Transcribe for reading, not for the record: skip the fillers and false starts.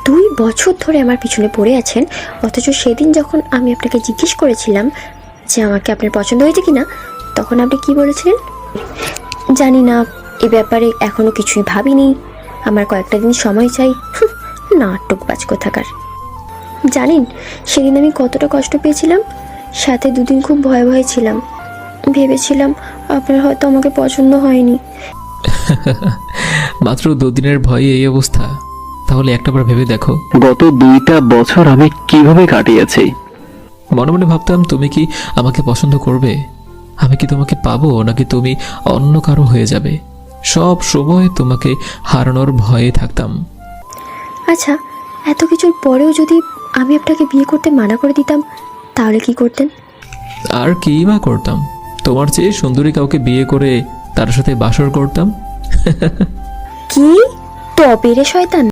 2 বছর ধরে আমার পিছনে পড়ে আছেন, অথচ সেদিন যখন আমি আপনাকে জিজ্ঞেস করেছিলাম যে আমাকে আপনার পছন্দ হয়েছে কিনা, তখন আপনি কি বলেছিলেন? জানি না, এ ব্যাপারে এখনো কিছুই ভাবিনি, আমার কয়েকটা দিন সময় চাই। নাটকবাজ কোথাকার। জানেন সেদিন আমি কতটা কষ্ট পেয়েছিলাম, সাথে 2 দিন খুব ভয়ে ভয়ে ছিলাম, ভেবেছিলাম আপনার হয়তো আমাকে পছন্দ হয়নি। মাত্র 2 দিনের ভয়ে এই অবস্থা? তাহলে একটাবার ভেবে দেখো, গত 2টা বছর আমি কিভাবে কাটিয়েছি। মনে মনে ভাবতাম তুমি কি আমাকে পছন্দ করবে, আমি কি তোমাকে পাবো নাকি তুমি অন্য কারো হয়ে যাবে। সব সময় তোমাকে হারানোর ভয়ে থাকতাম। আচ্ছা, এত কিছুর পরেও যদি আমি আপনাকে বিয়ে করতে মানা করে দিতাম, তাহলে কি করতেন? আর কি বা করতাম, তোমার চেয়ে সুন্দরী কাউকে বিয়ে করে তার সাথে বাসর করতাম। কি তবে রে শয়তান!